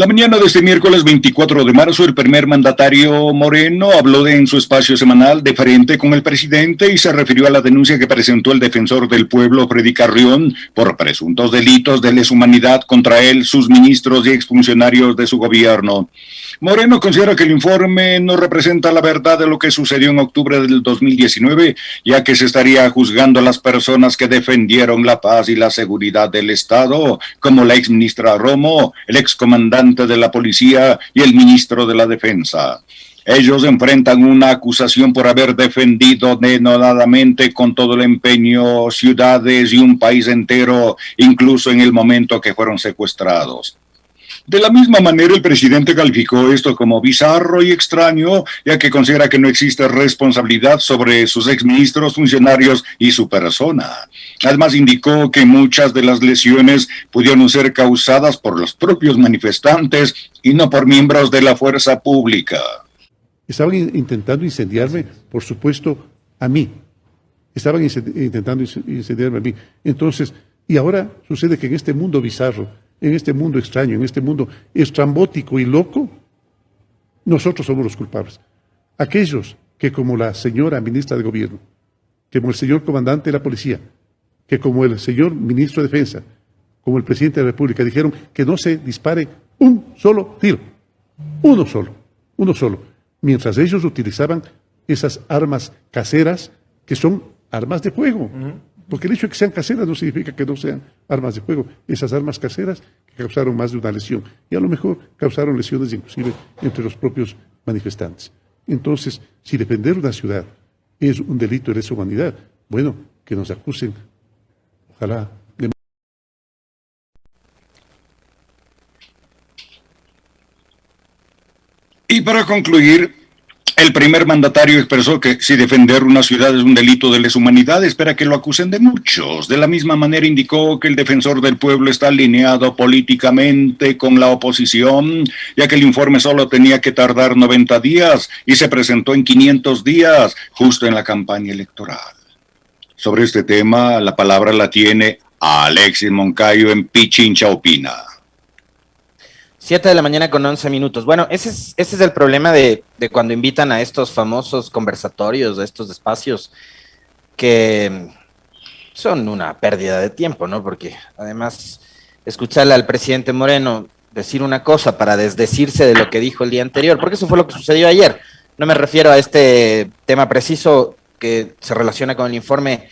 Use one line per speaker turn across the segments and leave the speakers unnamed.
La mañana de este miércoles 24 de marzo, el primer mandatario Moreno habló en su espacio semanal de frente con el presidente y se refirió a la denuncia que presentó el defensor del pueblo, Freddy Carrión, por presuntos delitos de lesa humanidad contra él, sus ministros y exfuncionarios de su gobierno. Moreno considera que el informe no representa la verdad de lo que sucedió en octubre del 2019, ya que se estaría juzgando a las personas que defendieron la paz y la seguridad del Estado, como la exministra Romo, el excomandante de la policía y el ministro de la defensa. Ellos enfrentan una acusación por haber defendido denodadamente con todo el empeño ciudades y un país entero, incluso en el momento que fueron secuestrados. De la misma manera, el presidente calificó esto como bizarro y extraño, ya que considera que no existe responsabilidad sobre sus exministros, funcionarios y su persona. Además, indicó que muchas de las lesiones pudieron ser causadas por los propios manifestantes y no por miembros de la fuerza pública.
Estaban intentando incendiarme, por supuesto, a mí. Estaban intentando incendiarme a mí. Entonces, y ahora sucede que en este mundo bizarro, en este mundo extraño, en este mundo estrambótico y loco, nosotros somos los culpables. Aquellos que, como la señora ministra de Gobierno, que como el señor comandante de la policía, que como el señor ministro de Defensa, como el presidente de la República, dijeron que no se dispare un solo tiro, uno solo, mientras ellos utilizaban esas armas caseras que son armas de fuego. Porque el hecho de que sean caseras no significa que no sean armas de fuego. Esas armas caseras que causaron más de una lesión. Y a lo mejor causaron lesiones inclusive entre los propios manifestantes. Entonces, si defender una ciudad es un delito de lesa humanidad, bueno, que nos acusen. Ojalá.
Y para concluir, el primer mandatario expresó que si defender una ciudad es un delito de lesa humanidad, espera que lo acusen de muchos. De la misma manera indicó que el defensor del pueblo está alineado políticamente con la oposición, ya que el informe solo tenía que tardar 90 días y se presentó en 500 días, justo en la campaña electoral. Sobre este tema, la palabra la tiene Alexis Moncayo en Pichincha Opina.
7 de la mañana con 11 minutos. Bueno, ese es el problema de cuando invitan a estos famosos conversatorios, a estos espacios que son una pérdida de tiempo, ¿no? Porque además escucharle al presidente Moreno decir una cosa para desdecirse de lo que dijo el día anterior, porque eso fue lo que sucedió ayer. No me refiero a este tema preciso que se relaciona con el informe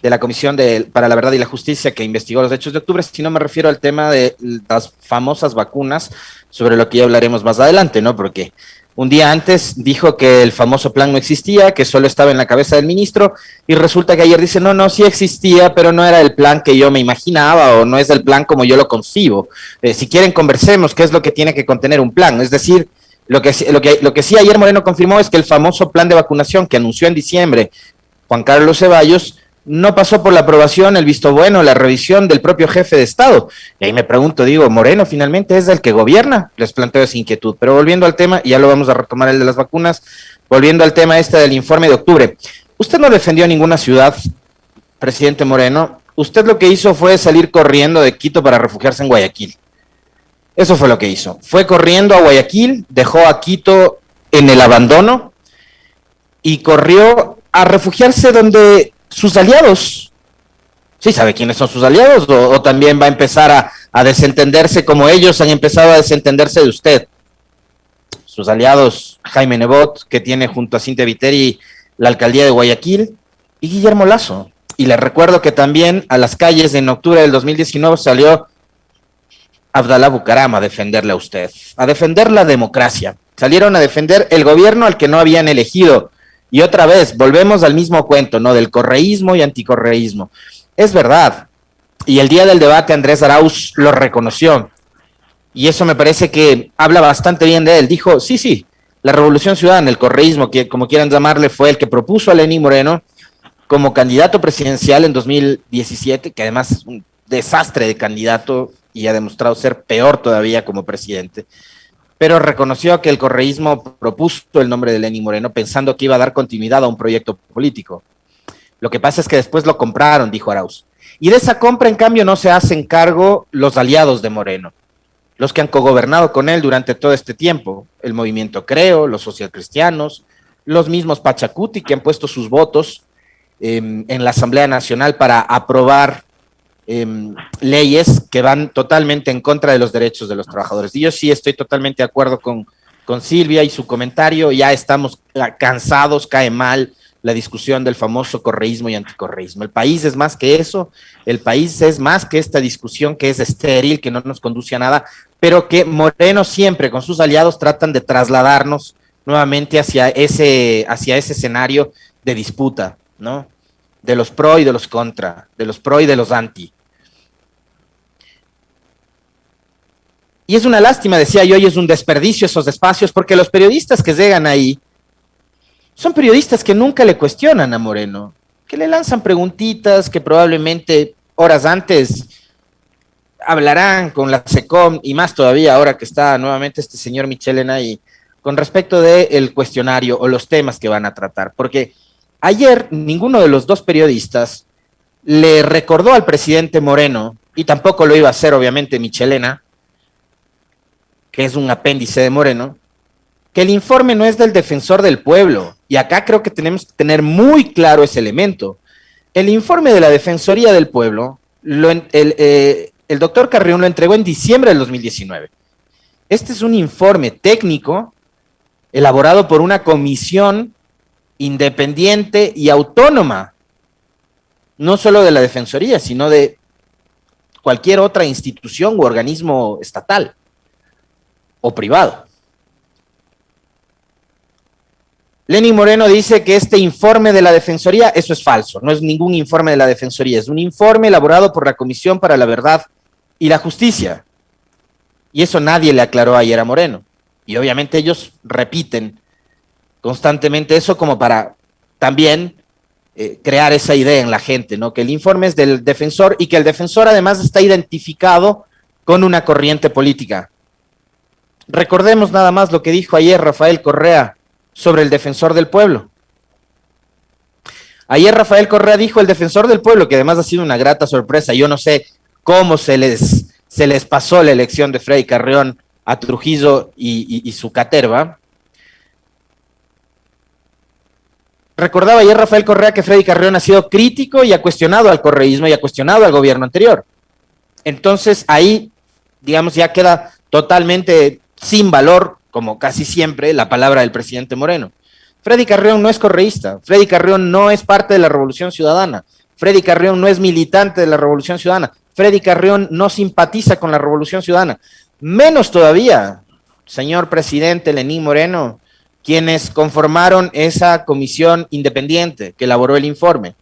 de la Comisión para la Verdad y la Justicia que investigó los hechos de octubre, sino me refiero al tema de las famosas vacunas, sobre lo que ya hablaremos más adelante, ¿no? Porque un día antes dijo que el famoso plan no existía, que solo estaba en la cabeza del ministro, y resulta que ayer dice, no, sí existía, pero no era el plan que yo me imaginaba, o no es el plan como yo lo concibo. Si quieren, conversemos qué es lo que tiene que contener un plan. Es decir, lo que sí ayer Moreno confirmó es que el famoso plan de vacunación que anunció en diciembre Juan Carlos Ceballos no pasó por la aprobación, el visto bueno, la revisión del propio jefe de Estado. Y ahí me pregunto, digo, ¿Moreno finalmente es el que gobierna? Les planteo esa inquietud. Pero volviendo al tema, y ya lo vamos a retomar el de las vacunas, volviendo al tema del informe de octubre. Usted no defendió ninguna ciudad, presidente Moreno. Usted lo que hizo fue salir corriendo de Quito para refugiarse en Guayaquil. Eso fue lo que hizo. Fue corriendo a Guayaquil, dejó a Quito en el abandono y corrió a refugiarse donde sus aliados. ¿Sí sabe quiénes son sus aliados? ¿O también va a empezar a desentenderse como ellos han empezado a desentenderse de usted? Sus aliados, Jaime Nebot, que tiene junto a Cintia Viteri la alcaldía de Guayaquil, y Guillermo Lasso. Y les recuerdo que también a las calles en octubre del 2019 salió Abdalá Bucaram a defenderle a usted, a defender la democracia. Salieron a defender el gobierno al que no habían elegido. Y otra vez, volvemos al mismo cuento, ¿no? Del correísmo y anticorreísmo. Es verdad. Y el día del debate Andrés Arauz lo reconoció. Y eso me parece que habla bastante bien de él. Dijo, sí, la Revolución Ciudadana, el correísmo, que como quieran llamarle, fue el que propuso a Lenín Moreno como candidato presidencial en 2017, que además es un desastre de candidato y ha demostrado ser peor todavía como presidente. Pero reconoció que el correísmo propuso el nombre de Lenín Moreno pensando que iba a dar continuidad a un proyecto político. Lo que pasa es que después lo compraron, dijo Arauz. Y de esa compra, en cambio, no se hacen cargo los aliados de Moreno. los que han cogobernado con él durante todo este tiempo, el movimiento Creo, los socialcristianos, los mismos Pachacuti que han puesto sus votos en la Asamblea Nacional para aprobar leyes que van totalmente en contra de los derechos de los trabajadores. Y yo sí estoy totalmente de acuerdo con Silvia y su comentario, ya estamos cansados, cae mal la discusión del famoso correísmo y anticorreísmo. El país es más que eso, el país es más que esta discusión que es estéril, que no nos conduce a nada, pero que Moreno siempre con sus aliados tratan de trasladarnos nuevamente hacia ese escenario de disputa, ¿no? De los pro y de los contra, de los pro y de los anti. Y es una lástima, decía yo, y es un desperdicio esos espacios, porque los periodistas que llegan ahí son periodistas que nunca le cuestionan a Moreno, que le lanzan preguntitas que probablemente horas antes hablarán con la SECOM, y más todavía ahora que está nuevamente este señor Michelen ahí, con respecto del cuestionario o los temas que van a tratar, porque ayer ninguno de los dos periodistas le recordó al presidente Moreno, y tampoco lo iba a hacer obviamente Michelena, que es un apéndice de Moreno, que el informe no es del defensor del pueblo, y acá creo que tenemos que tener muy claro ese elemento. El informe de la Defensoría del Pueblo, el doctor Carrión lo entregó en diciembre del 2019. Este es un informe técnico elaborado por una comisión independiente y autónoma, no solo de la Defensoría, sino de cualquier otra institución u organismo estatal o privado. Lenín Moreno dice que este informe de la Defensoría, eso es falso, no es ningún informe de la Defensoría, es un informe elaborado por la Comisión para la Verdad y la Justicia. Y eso nadie le aclaró ayer a Moreno. Y obviamente ellos repiten constantemente eso como para también crear esa idea en la gente, ¿no? Que el informe es del defensor y que el defensor además está identificado con una corriente política. Recordemos nada más lo que dijo ayer Rafael Correa sobre el defensor del pueblo. Ayer Rafael Correa dijo el defensor del pueblo, que además ha sido una grata sorpresa. Yo no sé cómo se les pasó la elección de Freddy Carrión a Trujillo y su caterva. Recordaba ayer Rafael Correa que Freddy Carrión ha sido crítico y ha cuestionado al correísmo y ha cuestionado al gobierno anterior. Entonces ahí, digamos, ya queda totalmente sin valor, como casi siempre, la palabra del presidente Moreno. Freddy Carrión no es correísta, Freddy Carrión no es parte de la Revolución Ciudadana, Freddy Carrión no es militante de la Revolución Ciudadana, Freddy Carrión no simpatiza con la Revolución Ciudadana, menos todavía, señor presidente Lenín Moreno, quienes conformaron esa comisión independiente que elaboró el informe.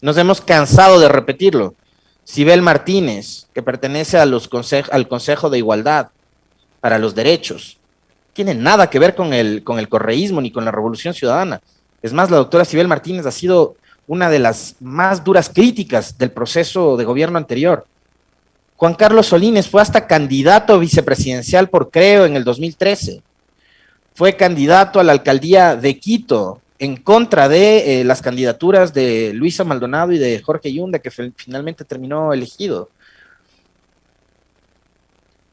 Nos hemos cansado de repetirlo. Sibel Martínez, que pertenece al Consejo de Igualdad para los Derechos, tiene nada que ver con el correísmo ni con la Revolución Ciudadana. Es más, la doctora Sibel Martínez ha sido una de las más duras críticas del proceso de gobierno anterior. Juan Carlos Solínez fue hasta candidato vicepresidencial por Creo en el 2013. Fue candidato a la alcaldía de Quito en contra de las candidaturas de Luisa Maldonado y de Jorge Yunda, que finalmente terminó elegido.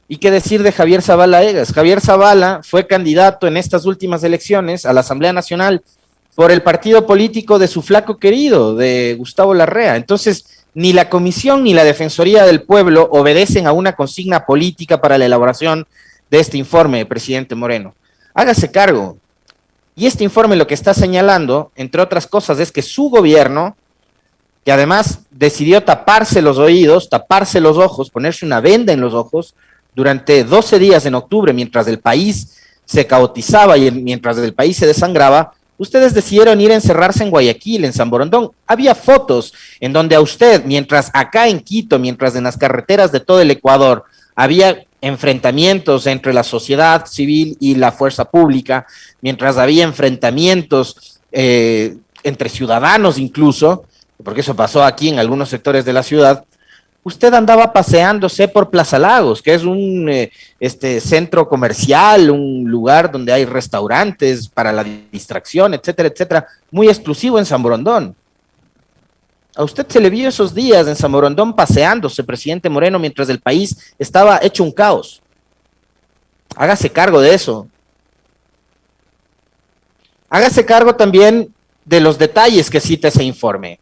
¿Y qué decir de Javier Zavala Egas? Javier Zavala fue candidato en estas últimas elecciones a la Asamblea Nacional por el partido político de su flaco querido, de Gustavo Larrea. Entonces, ni la Comisión ni la Defensoría del Pueblo obedecen a una consigna política para la elaboración de este informe, presidente Moreno. Hágase cargo. Y este informe lo que está señalando, entre otras cosas, es que su gobierno, que además decidió taparse los oídos, taparse los ojos, ponerse una venda en los ojos, durante 12 días en octubre, mientras el país se caotizaba y mientras el país se desangraba, ustedes decidieron ir a encerrarse en Guayaquil, en San Borondón. Había fotos en donde a usted, mientras acá en Quito, mientras en las carreteras de todo el Ecuador, había enfrentamientos entre la sociedad civil y la fuerza pública, mientras había enfrentamientos entre ciudadanos incluso, porque eso pasó aquí en algunos sectores de la ciudad, usted andaba paseándose por Plaza Lagos, que es un centro comercial, un lugar donde hay restaurantes para la distracción, etcétera, etcétera, muy exclusivo en San Borondón. A usted se le vio esos días en San Borondón paseándose, presidente Moreno, mientras el país estaba hecho un caos. Hágase cargo de eso. Hágase cargo también de los detalles que cita ese informe,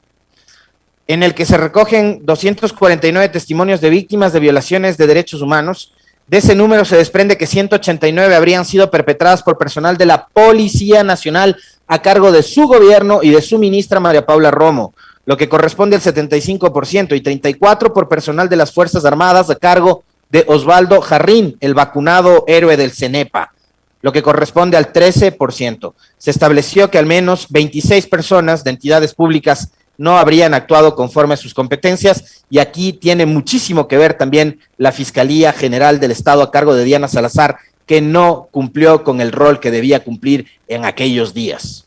en el que se recogen 249 testimonios de víctimas de violaciones de derechos humanos. De ese número se desprende que 189 habrían sido perpetradas por personal de la Policía Nacional a cargo de su gobierno y de su ministra María Paula Romo, lo que corresponde al 75%, y 34 por personal de las Fuerzas Armadas a cargo de Osvaldo Jarrín, el vacunado héroe del CENEPA, lo que corresponde al 13%. Se estableció que al menos 26 personas de entidades públicas no habrían actuado conforme a sus competencias, y aquí tiene muchísimo que ver también la Fiscalía General del Estado a cargo de Diana Salazar, que no cumplió con el rol que debía cumplir en aquellos días.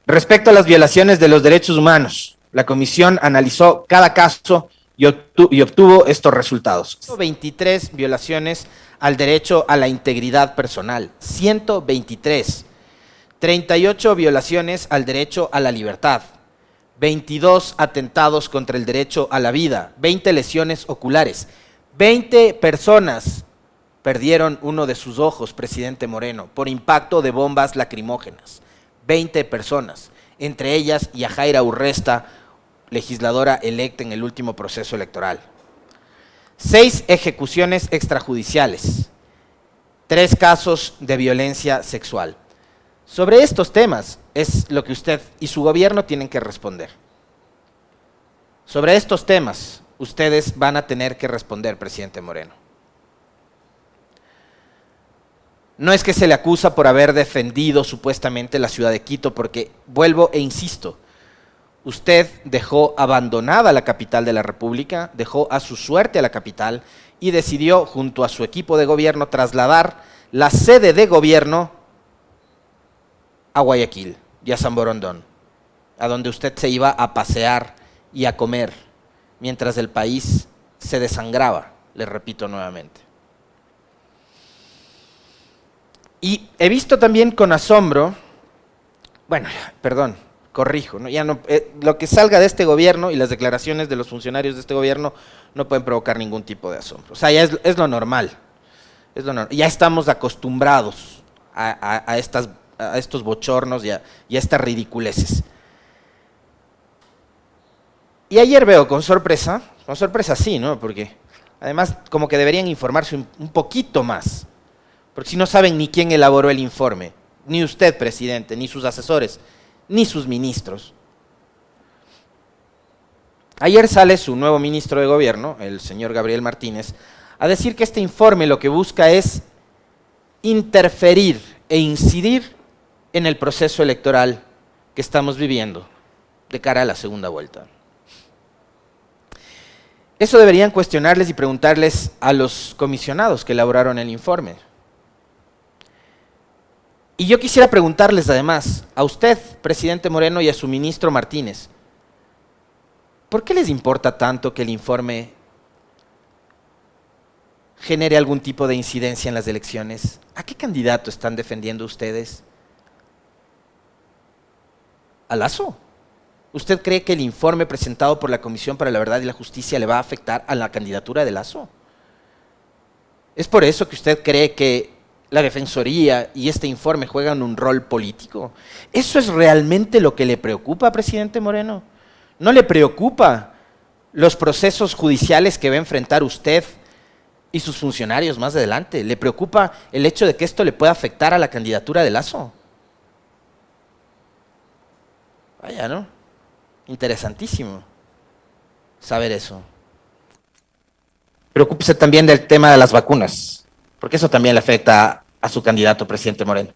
Respecto a las violaciones de los derechos humanos, la comisión analizó cada caso y obtuvo estos resultados. 123 violaciones al derecho a la integridad personal, 123. 38 violaciones al derecho a la libertad, 22 atentados contra el derecho a la vida, 20 lesiones oculares, 20 personas perdieron uno de sus ojos, presidente Moreno, por impacto de bombas lacrimógenas. 20 personas, entre ellas Yajaira Urresta, legisladora electa en el último proceso electoral. 6 ejecuciones extrajudiciales, 3 casos de violencia sexual. Sobre estos temas es lo que usted y su gobierno tienen que responder. Sobre estos temas ustedes van a tener que responder, presidente Moreno. No es que se le acusa por haber defendido supuestamente la ciudad de Quito, porque vuelvo e insisto, usted dejó abandonada la capital de la República, dejó a su suerte a la capital y decidió junto a su equipo de gobierno trasladar la sede de gobierno a Guayaquil y a San Borondón, a donde usted se iba a pasear y a comer, mientras el país se desangraba, le repito nuevamente. Y he visto también con asombro, bueno, perdón, corrijo, ¿no? Ya no, lo que salga de este gobierno y las declaraciones de los funcionarios de este gobierno no pueden provocar ningún tipo de asombro. O sea, ya es lo normal, ya estamos acostumbrados a estos bochornos y a estas ridiculeces. Y ayer veo con sorpresa sí, ¿no? Porque además como que deberían informarse un poquito más, porque si no saben ni quién elaboró el informe, ni usted, presidente, ni sus asesores, ni sus ministros. Ayer sale su nuevo ministro de gobierno, el señor Gabriel Martínez, a decir que este informe lo que busca es interferir e incidir en el proceso electoral que estamos viviendo de cara a la segunda vuelta. Eso deberían cuestionarles y preguntarles a los comisionados que elaboraron el informe. Y yo quisiera preguntarles además, a usted, presidente Moreno, y a su ministro Martínez, ¿por qué les importa tanto que el informe genere algún tipo de incidencia en las elecciones? ¿A qué candidato están defendiendo ustedes? ¿A Lasso? ¿Usted cree que el informe presentado por la Comisión para la Verdad y la Justicia le va a afectar a la candidatura de Lasso? ¿Es por eso que usted cree que la Defensoría y este informe juegan un rol político? ¿Eso es realmente lo que le preocupa, presidente Moreno? ¿No le preocupa los procesos judiciales que va a enfrentar usted y sus funcionarios más adelante? ¿Le preocupa el hecho de que esto le pueda afectar a la candidatura de Lasso? Vaya, ¿no? Interesantísimo saber eso. Preocúpese también del tema de las vacunas, porque eso también le afecta a su candidato, presidente Moreno.